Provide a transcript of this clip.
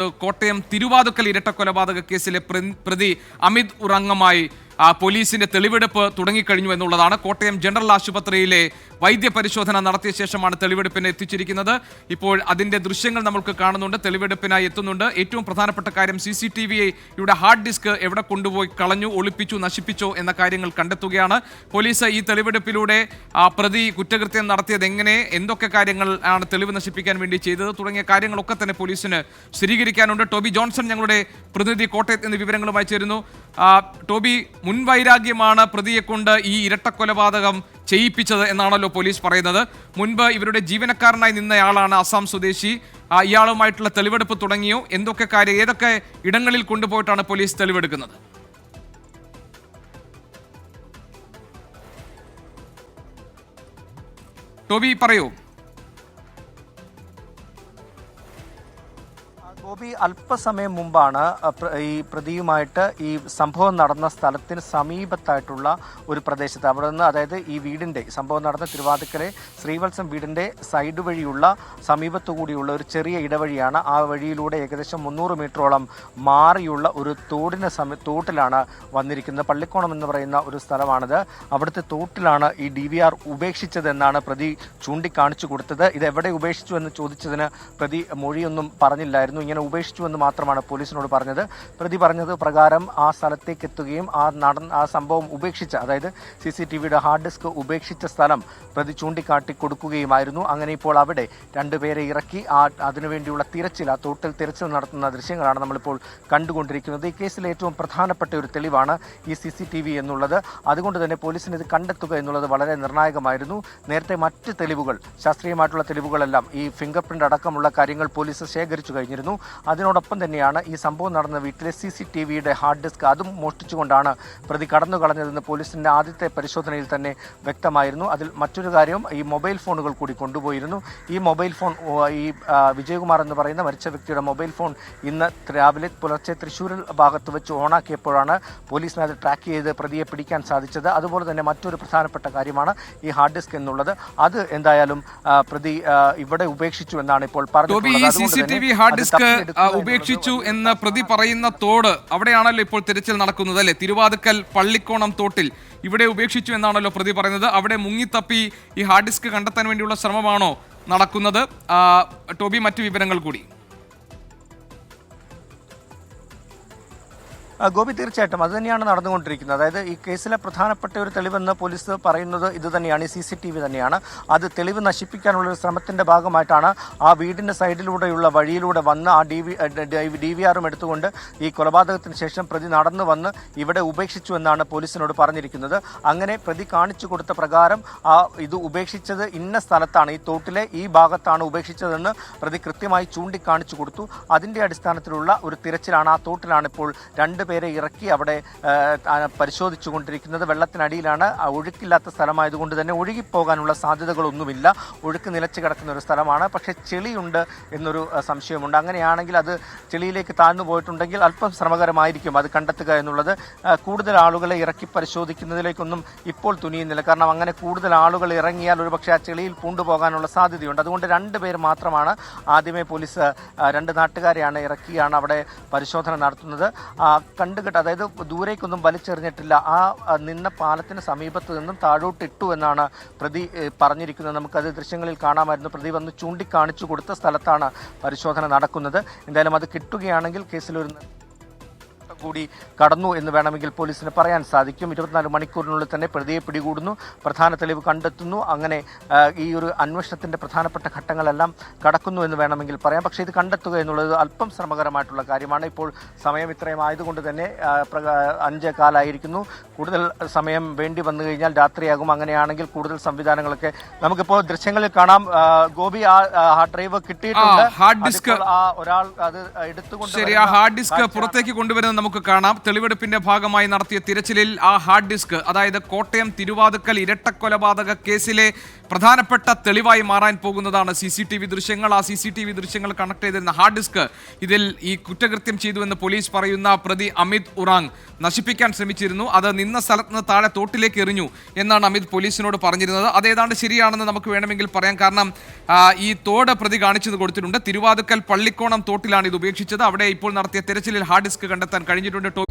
കോട്ടയം തിരുവാതുക്കൽ ഇരട്ടക്കൊലപാതക കേസിലെ പ്രതി അമിത് ഉറങ്ങമായി പോലീസിന്റെ തെളിവെടുപ്പ് തുടങ്ങിക്കഴിഞ്ഞു എന്നുള്ളതാണ്. കോട്ടയം ജനറൽ ആശുപത്രിയിലെ വൈദ്യപരിശോധന നടത്തിയ ശേഷമാണ് തെളിവെടുപ്പിന് എത്തിച്ചിരിക്കുന്നത്. ഇപ്പോൾ അതിന്റെ ദൃശ്യങ്ങൾ നമുക്ക് കാണുന്നുണ്ട്, തെളിവെടുപ്പിനായി എത്തുന്നുണ്ട്. ഏറ്റവും പ്രധാനപ്പെട്ട കാര്യം CCTVയുടെ ഹാർഡ് ഡിസ്ക് എവിടെ കൊണ്ടുപോയി കളഞ്ഞു, ഒളിപ്പിച്ചു, നശിപ്പിച്ചോ എന്ന കാര്യങ്ങൾ കണ്ടെത്തുകയാണ് പോലീസ്. ഈ തെളിവെടുപ്പിലൂടെ പ്രതി കുറ്റകൃത്യം നടത്തിയത് എങ്ങനെ, എന്തൊക്കെ കാര്യങ്ങൾ ആണ് തെളിവ് നശിപ്പിക്കാൻ വേണ്ടി ചെയ്തത് തുടങ്ങിയ കാര്യങ്ങളൊക്കെ തന്നെ പോലീസിന് സ്ഥിരീകരിക്കാനുണ്ട്. ടോബി ജോൺസൺ ഞങ്ങളുടെ പ്രതിനിധി കോട്ടയത്ത് നിന്ന് വിവരങ്ങളുമായി ചേരുന്നു. ടോബി, മുൻവൈരാഗ്യമാണ് പ്രതിയെ കൊണ്ട് ഈ ഇരട്ടക്കൊലപാതകം ചെയ്യിപ്പിച്ചത് എന്നാണല്ലോ പോലീസ് പറയുന്നത്. മുൻപ് ഇവരുടെ ജീവനക്കാരനായി നിന്നയാളാണ്, അസം സ്വദേശി. ഇയാളുമായിട്ടുള്ള തെളിവെടുപ്പ് തുടങ്ങിയോ? എന്തൊക്കെ കാര്യം, ഏതൊക്കെ ഇടങ്ങളിൽ കൊണ്ടുപോയിട്ടാണ് പോലീസ് തെളിവെടുക്കുന്നത്? ടോബി പറയൂ. ഗോപി, അല്പസമയം മുമ്പാണ് ഈ പ്രതിയുമായിട്ട് ഈ സംഭവം നടന്ന സ്ഥലത്തിന് സമീപത്തായിട്ടുള്ള ഒരു പ്രദേശത്ത്, അവിടെ നിന്ന്, അതായത് ഈ വീടിൻ്റെ സംഭവം നടന്ന തിരുവാതുക്കലെ ശ്രീവത്സം വീടിൻ്റെ സൈഡ് വഴിയുള്ള സമീപത്തുകൂടിയുള്ള ഒരു ചെറിയ ഇടവഴിയാണ്. ആ വഴിയിലൂടെ ഏകദേശം 300 മീറ്ററോളം മാറിയുള്ള ഒരു തോട്ടിലാണ് വന്നിരിക്കുന്നത്. പള്ളിക്കോണം എന്ന് പറയുന്ന ഒരു സ്ഥലമാണിത്. അവിടുത്തെ തോട്ടിലാണ് ഈ DVR ഉപേക്ഷിച്ചതെന്നാണ് പ്രതി ചൂണ്ടിക്കാണിച്ചു കൊടുത്തത്. ഇത് എവിടെ ഉപേക്ഷിച്ചു എന്ന് ചോദിച്ചതിന് പ്രതി മൊഴിയൊന്നും പറഞ്ഞില്ലായിരുന്നു. ഇങ്ങനെ ഉപേക്ഷിച്ചു എന്ന് മാത്രമാണ് പോലീസിനോട് പറഞ്ഞത്. പ്രതി പറഞ്ഞത് പ്രകാരം ആ സ്ഥലത്തേക്ക് എത്തുകയും ആ സംഭവം ഉപേക്ഷിച്ച, അതായത് CCTVയുടെ ഹാർഡ് ഡിസ്ക് ഉപേക്ഷിച്ച സ്ഥലം പ്രതി ചൂണ്ടിക്കാട്ടി കൊടുക്കുകയുമായിരുന്നു. അങ്ങനെ ഇപ്പോൾ അവിടെ രണ്ടുപേരെ ഇറക്കി അതിനുവേണ്ടിയുള്ള തിരച്ചിൽ, ആ തോട്ടിൽ തിരച്ചിൽ നടത്തുന്ന ദൃശ്യങ്ങളാണ് നമ്മളിപ്പോൾ കണ്ടുകൊണ്ടിരിക്കുന്നത്. ഈ കേസിലെ ഏറ്റവും പ്രധാനപ്പെട്ട ഒരു തെളിവാണ് ഈ CCTV എന്നുള്ളത്. അതുകൊണ്ട് തന്നെ പോലീസിന് ഇത് കണ്ടെത്തുക എന്നുള്ളത് വളരെ നിർണായകമായിരുന്നു. നേരത്തെ മറ്റ് തെളിവുകൾ, ശാസ്ത്രീയമായിട്ടുള്ള തെളിവുകളെല്ലാം, ഈ ഫിംഗർ പ്രിന്റ് അടക്കമുള്ള കാര്യങ്ങൾ പോലീസ് ശേഖരിച്ചു കഴിഞ്ഞിരുന്നു. അതിനോടൊപ്പം തന്നെയാണ് ഈ സംഭവം നടന്ന വീട്ടിലെ CCTVയുടെ ഹാർഡ് ഡിസ്ക് അതും മോഷ്ടിച്ചുകൊണ്ടാണ് പ്രതി കടന്നു കളഞ്ഞതെന്ന് പോലീസിന്റെ ആദ്യത്തെ പരിശോധനയിൽ തന്നെ വ്യക്തമായിരുന്നു. അതിൽ മറ്റൊരു കാര്യം, ഈ മൊബൈൽ ഫോണുകൾ കൂടി കൊണ്ടുപോയിരുന്നു. ഈ മൊബൈൽ ഫോൺ, ഈ വിജയകുമാർ എന്ന് പറയുന്ന മരിച്ച വ്യക്തിയുടെ മൊബൈൽ ഫോൺ ഇന്ന് രാവിലെ പുലർച്ചെ തൃശ്ശൂരിൽ ഭാഗത്ത് വെച്ച് ഓണാക്കിയപ്പോഴാണ് പോലീസിന് അത് ട്രാക്ക് ചെയ്ത് പ്രതിയെ പിടിക്കാൻ സാധിച്ചത്. അതുപോലെ തന്നെ മറ്റൊരു പ്രധാനപ്പെട്ട കാര്യമാണ് ഈ ഹാർഡ് ഡിസ്ക് എന്നുള്ളത്. അത് എന്തായാലും പ്രതി ഇവിടെ ഉപേക്ഷിച്ചു എന്നാണ് ഇപ്പോൾ പറഞ്ഞത്. ഉപേക്ഷിച്ചു എന്ന് പ്രതി പറയുന്ന തോട്, അവിടെയാണല്ലോ ഇപ്പോൾ തിരച്ചിൽ നടക്കുന്നത്, അല്ലെ? തിരുവാതുക്കൽ പള്ളിക്കോണം തോട്ടിൽ ഇവിടെ ഉപേക്ഷിച്ചു എന്നാണല്ലോ പ്രതി പറയുന്നത്. അവിടെ മുങ്ങിത്തപ്പി ഈ ഹാർഡ് ഡിസ്ക് കണ്ടെത്താൻ വേണ്ടിയുള്ള ശ്രമമാണോ നടക്കുന്നത്? ടോബി, മറ്റു വിവരങ്ങൾ കൂടി. ഗോപി, തീർച്ചയായിട്ടും അത് തന്നെയാണ് നടന്നുകൊണ്ടിരിക്കുന്നത്. അതായത് ഈ കേസിലെ പ്രധാനപ്പെട്ട ഒരു തെളിവെന്ന് പോലീസ് പറയുന്നത് ഇത് തന്നെയാണ്, ഈ CCTV തന്നെയാണ്. അത് തെളിവ് നശിപ്പിക്കാനുള്ള ഒരു ശ്രമത്തിന്റെ ഭാഗമായിട്ടാണ് ആ വീടിന്റെ സൈഡിലൂടെയുള്ള വഴിയിലൂടെ വന്ന് ആ DVRും എടുത്തുകൊണ്ട് ഈ കൊലപാതകത്തിന് ശേഷം പ്രതി നടന്നു വന്ന് ഇവിടെ ഉപേക്ഷിച്ചു എന്നാണ് പോലീസിനോട് പറഞ്ഞിരിക്കുന്നത്. അങ്ങനെ പ്രതി കാണിച്ചു കൊടുത്ത പ്രകാരം ഇത് ഉപേക്ഷിച്ചത് ഇന്ന സ്ഥലത്താണ്, ഈ തോട്ടിലെ ഈ ഭാഗത്താണ് ഉപേക്ഷിച്ചതെന്ന് പ്രതി കൃത്യമായി ചൂണ്ടിക്കാണിച്ചു കൊടുത്തു. അതിന്റെ അടിസ്ഥാനത്തിലുള്ള ഒരു തിരച്ചിലാണ്. ആ തോട്ടിലാണ് ഇപ്പോൾ രണ്ടുപേരെ ഇറക്കി അവിടെ പരിശോധിച്ചു കൊണ്ടിരിക്കുന്നത്. വെള്ളത്തിനടിയിലാണ്, ഒഴുക്കില്ലാത്ത സ്ഥലമായതുകൊണ്ട് തന്നെ ഒഴുകിപ്പോകാനുള്ള സാധ്യതകളൊന്നുമില്ല. ഒഴുക്ക് നിലച്ചു കിടക്കുന്ന ഒരു സ്ഥലമാണ്. പക്ഷേ ചെളിയുണ്ട് എന്നൊരു സംശയമുണ്ട്. അങ്ങനെയാണെങ്കിൽ അത് ചെളിയിലേക്ക് താഴ്ന്നു പോയിട്ടുണ്ടെങ്കിൽ അല്പം ശ്രമകരമായിരിക്കും അത് കണ്ടെത്തുക എന്നുള്ളത്. കൂടുതൽ ആളുകളെ ഇറക്കി പരിശോധിക്കുന്നതിലേക്കൊന്നും ഇപ്പോൾ തുനിയുന്നില്ല. കാരണം അങ്ങനെ കൂടുതൽ ആളുകൾ ഇറങ്ങിയാൽ ഒരു പക്ഷേ ആ ചെളിയിൽ പൂണ്ടുപോകാനുള്ള സാധ്യതയുണ്ട്. അതുകൊണ്ട് രണ്ടുപേർ മാത്രമാണ് ആദ്യമേ പോലീസ്, രണ്ട് നാട്ടുകാരെയാണ് ഇറക്കിയാണ് അവിടെ പരിശോധന നടത്തുന്നത്. കണ്ടുകെട്ട്, അതായത് ദൂരേക്കൊന്നും വലിച്ചെറിഞ്ഞിട്ടില്ല. ആ നിന്ന പാലത്തിന് സമീപത്ത് നിന്നും താഴോട്ടിട്ടു എന്നാണ് പ്രതി പറഞ്ഞിരിക്കുന്നത്. നമുക്കത് ദൃശ്യങ്ങളിൽ കാണാമായിരുന്നു. പ്രതി വന്ന് ചൂണ്ടിക്കാണിച്ചു കൊടുത്ത സ്ഥലത്താണ് പരിശോധന നടക്കുന്നത്. എന്തായാലും അത് കിട്ടുകയാണെങ്കിൽ കേസിലൊരു കൂടി കടന്നു എന്ന് വേണമെങ്കിൽ പോലീസിന് പറയാൻ സാധിക്കും. 24 മണിക്കൂറിനുള്ളിൽ തന്നെ പ്രതിയെ പിടികൂടുന്നു, പ്രധാന തെളിവ് കണ്ടെത്തുന്നു. അങ്ങനെ ഈ ഒരു അന്വേഷണത്തിന്റെ പ്രധാനപ്പെട്ട ഘട്ടങ്ങളെല്ലാം കടക്കുന്നു എന്ന് വേണമെങ്കിൽ പറയാം. പക്ഷേ ഇത് കണ്ടെത്തുക എന്നുള്ളത് അല്പം ശ്രമകരമായിട്ടുള്ള കാര്യമാണ്. ഇപ്പോൾ സമയം ഇത്രയും ആയതുകൊണ്ട് തന്നെ 5:15 കൂടുതൽ സമയം വേണ്ടി വന്നു കഴിഞ്ഞാൽ രാത്രിയാകും. അങ്ങനെയാണെങ്കിൽ കൂടുതൽ സംവിധാനങ്ങളൊക്കെ നമുക്കിപ്പോൾ ദൃശ്യങ്ങളിൽ കാണാം. ഗോപി, ആ ഹാർഡ് ഡ്രൈവ് കിട്ടിയിട്ടുണ്ട്. ഹാർഡ് ഡിസ്ക് ഒരാൾ അത് എടുത്തുകൊണ്ട് ഹാർഡ് ഡിസ്ക് പുറത്തേക്ക് കൊണ്ടുവരുന്നത് നമുക്ക് കാണാം. തെളിവെടുപ്പിന്റെ ഭാഗമായി നടത്തിയ തിരച്ചിലിൽ ആ ഹാർഡ് ഡിസ്ക്, അതായത് കോട്ടയം തിരുവാതുക്കൽ ഇരട്ടക്കൊലപാതക കേസിലെ പ്രധാനപ്പെട്ട തെളിവായി മാറാൻ പോകുന്നതാണ് CCTV ദൃശ്യങ്ങൾ. ആ CCTV ദൃശ്യങ്ങൾ കണക്ട് ചെയ്തിരുന്ന ഹാർഡ് ഡിസ്ക് ഇതിൽ ഈ കുറ്റകൃത്യം ചെയ്തുവെന്ന് പോലീസ് പറയുന്ന പ്രതി അമിത് ഉറാങ് നശിപ്പിക്കാൻ ശ്രമിച്ചിരുന്നു. അത് നിന്ന സ്ഥലത്ത് നിന്ന് താഴെ തോട്ടിലേക്ക് എറിഞ്ഞു എന്നാണ് അമിത് പോലീസിനോട് പറഞ്ഞിരുന്നത്. അതേതാണ്ട് ശരിയാണെന്ന് നമുക്ക് വേണമെങ്കിൽ പറയാം. കാരണം ഈ തോട് പ്രതി കാണിച്ചത് കൊടുത്തിട്ടുണ്ട്. തിരുവാതുക്കൽ പള്ളിക്കോണം തോട്ടിലാണ് ഇത് ഉപേക്ഷിച്ചത്. അവിടെ ഇപ്പോൾ നടത്തിയ തെരച്ചിലിൽ ഹാർഡ് ഡിസ്ക് കണ്ടെത്താൻ കഴിഞ്ഞിട്ടുണ്ട്.